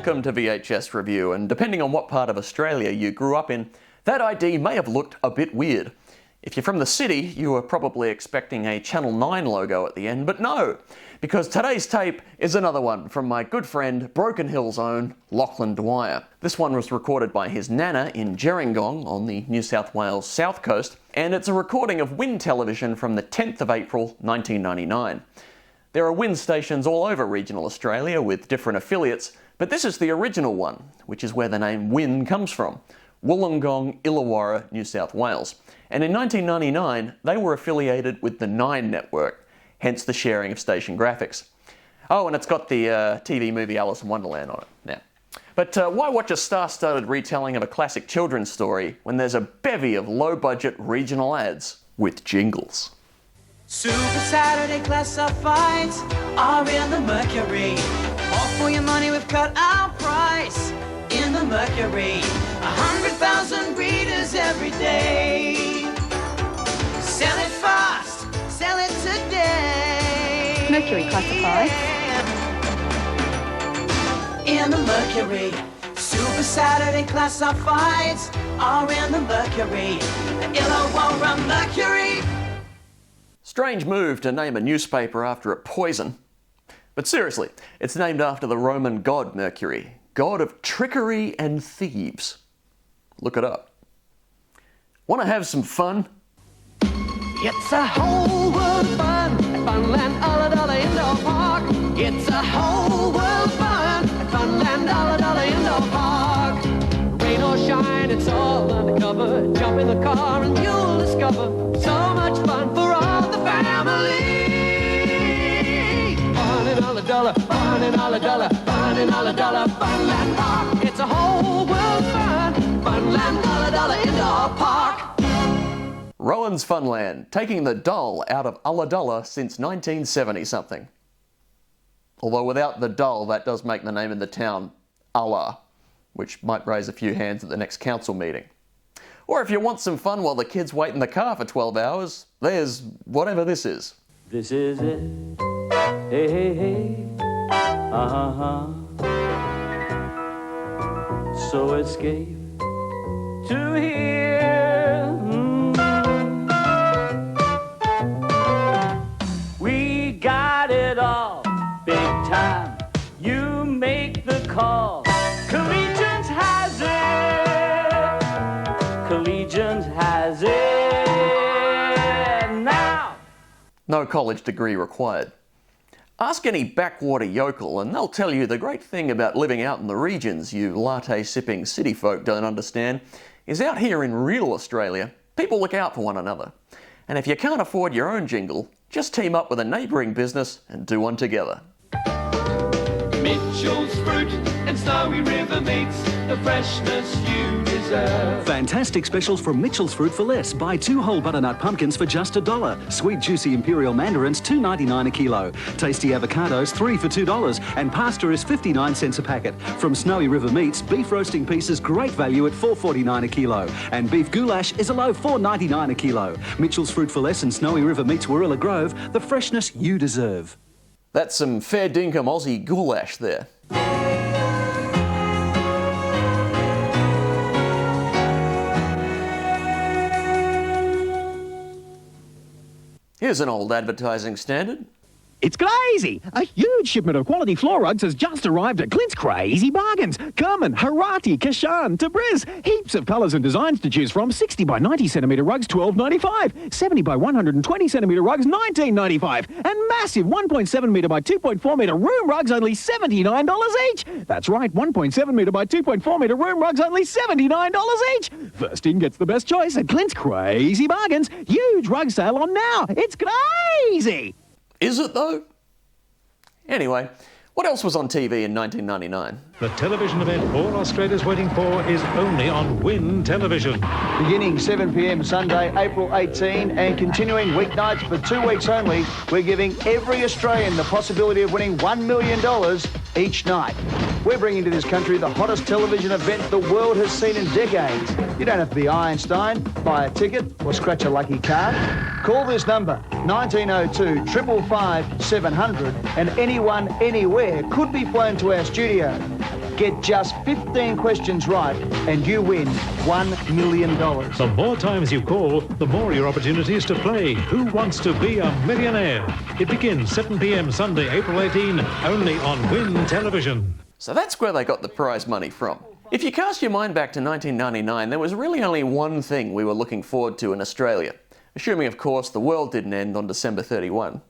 Welcome to VHS Revue, and depending on what part of Australia you grew up in, that ID may have looked a bit weird. If you're from the city, you were probably expecting a Channel 9 logo at the end, but no, because today's tape is another one from my good friend, Broken Hill's own Lachlan Dwyer. This one was recorded by his nana in Gerringong on the New South Wales south coast, and it's a recording of Win Television from the 10th of April 1999. There are Win stations all over regional Australia with different affiliates, but this is the original one, which is where the name Win comes from. Wollongong, Illawarra, New South Wales. And in 1999, they were affiliated with the 9 network, hence the sharing of station graphics. Oh, and it's got the TV movie Alice in Wonderland on it now. But why watch a star-studded retelling of a classic children's story when there's a bevy of low-budget regional ads with jingles? Super Saturday classifieds are in the Mercury. All for your money, we've cut our price in the Mercury. 100,000 readers every day. Sell it fast, sell it today. Mercury classifieds. In the Mercury. Super Saturday classifieds are in the Mercury. The Illawarra Mercury. Strange move to name a newspaper after a poison. But seriously, it's named after the Roman god Mercury, god of trickery and thieves. Look it up. Want to have some fun? It's a whole world fun at Funland, Ulladulla Indoor Park. It's a whole world fun at Funland, Ulladulla Indoor Park. Rain or shine, it's all undercover. Jump in the car and you'll discover so much fun for all the family. Fun in Ulladulla, fun in Ulladulla, fun in Ulladulla, Funland Park. It's a whole world fun, Funland, Ulladulla Indoor Park. Rowen's Funland, taking the dull out of Ulladulla since 1970-something. Although without the dull, that does make the name of the town Ulla, which might raise a few hands at the next council meeting. Or if you want some fun while the kids wait in the car for 12 hours, there's whatever this is. This is it. Hey, hey, hey. Uh-huh. So escape to here. We got it all, big time. You make the call. Collegians has it. Collegians has it now. No college degree required. Ask any backwater yokel and they'll tell you the great thing about living out in the regions you latte-sipping city folk don't understand is out here in real Australia, people look out for one another. And if you can't afford your own jingle, just team up with a neighbouring business and do one together. Mitchell's Fruit and Snowy River meets the freshness you deserve. Fantastic specials from Mitchell's Fruit for less. Buy 2 whole butternut pumpkins for just $1. Sweet juicy imperial mandarins $2.99 a kilo. Tasty avocados 3 for $2, and pasta is 59 cents a packet. From Snowy River Meats, beef roasting pieces great value at $4.49 a kilo, and beef goulash is a low $4.99 a kilo. Mitchell's Fruit for less and Snowy River Meats Warilla Grove, the freshness you deserve. That's some fair dinkum Aussie goulash there. Here's an old advertising standard. It's crazy! A huge shipment of quality floor rugs has just arrived at Clints Crazy Bargains. Carmen, Harati, Kashan, Tabriz. Heaps of colours and designs to choose from. 60 by 90 centimetre rugs, $12.95. 70 by 120 centimetre rugs, $19.95. And massive 1.7 metre by 2.4 metre room rugs, only $79 each. That's right, 1.7 metre by 2.4 metre room rugs, only $79 each. First in gets the best choice at Clints Crazy Bargains. Huge rug sale on now. It's crazy! Is it though? Anyway, what else was on TV in 1999? The television event all Australia's waiting for is only on Win Television. Beginning 7 p.m. Sunday, April 18, and continuing weeknights for 2 weeks only, we're giving every Australian the possibility of winning $1 million each night. We're bringing to this country the hottest television event the world has seen in decades. You don't have to be Einstein, buy a ticket or scratch a lucky card. Call this number, 1902 555 700, and anyone, anywhere could be flown to our studio. Get just 15 questions right and you win $1 million. The more times you call, the more your opportunities to play Who Wants to Be a Millionaire? It begins 7 p.m. Sunday, April 18, only on Win Television. So that's where they got the prize money from. If you cast your mind back to 1999, there was really only one thing we were looking forward to in Australia, assuming, of course, the world didn't end on December 31.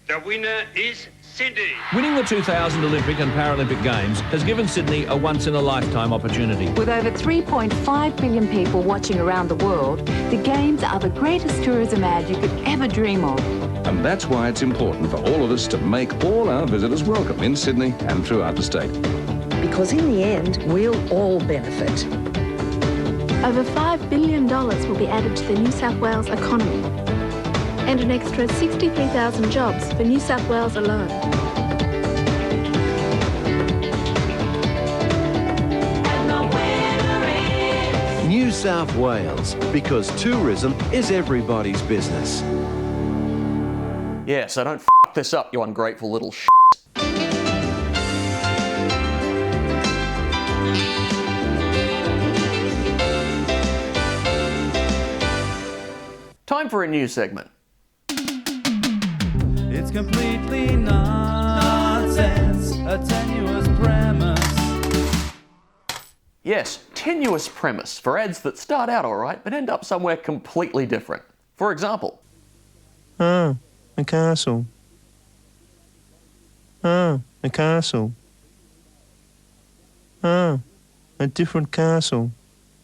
The winner is Sydney. Winning the 2000 Olympic and Paralympic Games has given Sydney a once-in-a-lifetime opportunity. With over 3.5 billion people watching around the world, the Games are the greatest tourism ad you could ever dream of. And that's why it's important for all of us to make all our visitors welcome in Sydney and throughout the state. Because in the end, we'll all benefit. Over $5 billion will be added to the New South Wales economy, and an extra 63,000 jobs for New South Wales alone. New South Wales, because tourism is everybody's business. Yeah, so don't f*** this up, you ungrateful little sh**. Time for a new segment. It's completely nonsense, a tenuous premise. Yes, tenuous premise for ads that start out alright but end up somewhere completely different. For example, a castle. A castle. A different castle.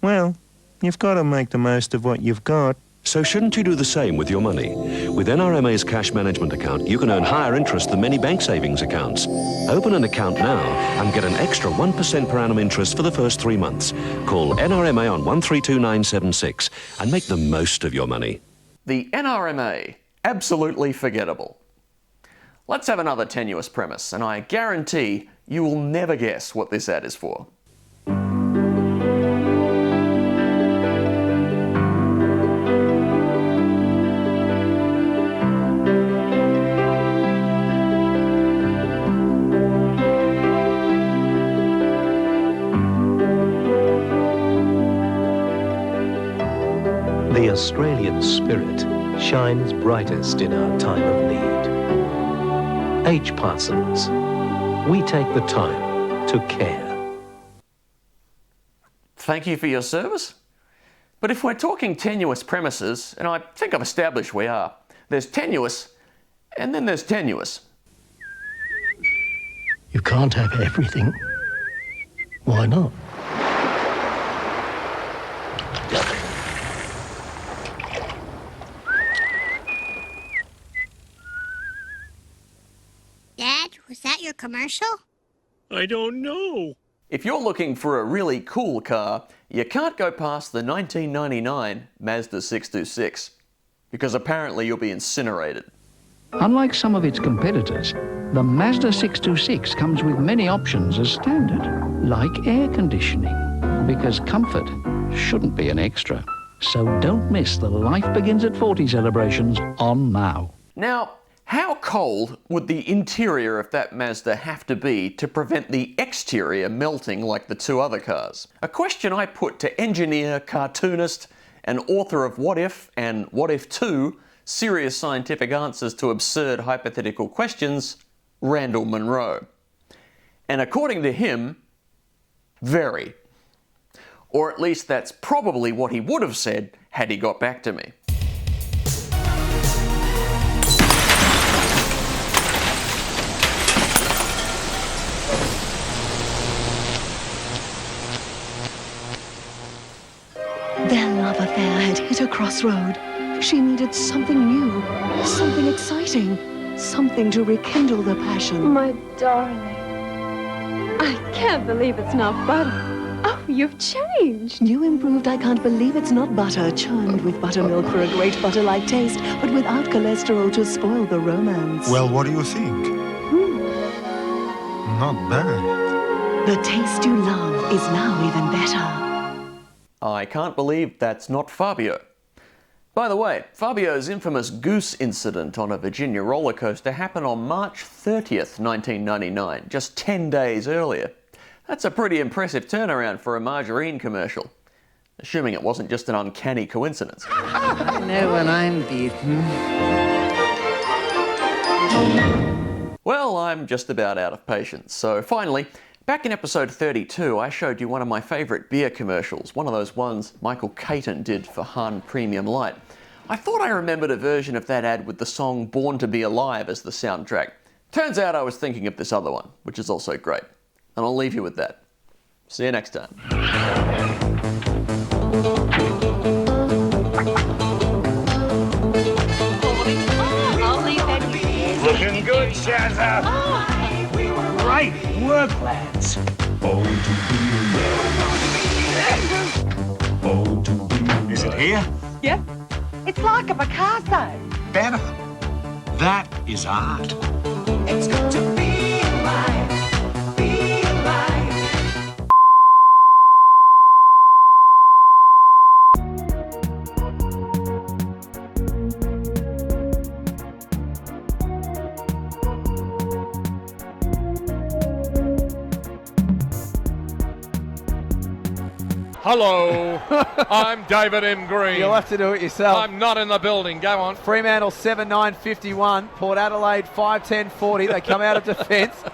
Well, you've got to make the most of what you've got. So shouldn't you do the same with your money? With NRMA's cash management account, you can earn higher interest than many bank savings accounts. Open an account now and get an extra 1% per annum interest for the first 3 months. Call NRMA on 132976 and make the most of your money. The NRMA, absolutely forgettable. Let's have another tenuous premise, and I guarantee you will never guess what this ad is for. The Australian spirit shines brightest in our time of need. H. Parsons, we take the time to care. Thank you for your service. But if we're talking tenuous premises, and I think I've established we are, there's tenuous, and then there's tenuous. You can't have everything. Why not? Dad, was that your commercial? I don't know. If you're looking for a really cool car, you can't go past the 1999 Mazda 626, because apparently you'll be incinerated. Unlike some of its competitors, the Mazda 626 comes with many options as standard, like air conditioning, because comfort shouldn't be an extra. So don't miss the Life Begins at 40 celebrations on now. Now, how cold would the interior of that Mazda have to be to prevent the exterior melting like the two other cars? A question I put to engineer, cartoonist, and author of What If and What If 2, Serious Scientific Answers to Absurd Hypothetical Questions, Randall Munroe. And according to him, very. Or at least that's probably what he would have said had he got back to me. Their love affair had hit a crossroad. She needed something new, something exciting, something to rekindle the passion. My darling, I can't believe it's not butter. Oh, you've changed. New improved I Can't Believe It's Not Butter, churned with buttermilk for a great butter-like taste, but without cholesterol to spoil the romance. Well, what do you think? Not bad. The taste you love is now even better. I can't believe that's not Fabio. By the way, Fabio's infamous goose incident on a Virginia roller coaster happened on March 30th, 1999, just 10 days earlier. That's a pretty impressive turnaround for a margarine commercial. Assuming it wasn't just an uncanny coincidence. I know when I'm beaten. Well, I'm just about out of patience, so finally, back in episode 32, I showed you one of my favourite beer commercials, one of those ones Michael Caton did for Hahn Premium Light. I thought I remembered a version of that ad with the song Born to Be Alive as the soundtrack. Turns out I was thinking of this other one, which is also great. And I'll leave you with that. See you next time. Looking good, Shazza. Great work, lads. Is it here? Yep. It's like a Picasso. Better. That is art. It's good to be alive. Be alive. Hello, I'm David M. Green. You'll have to do it yourself. I'm not in the building. Go on. Fremantle 7-9-51. Port Adelaide 5-10-40. They come out of defence.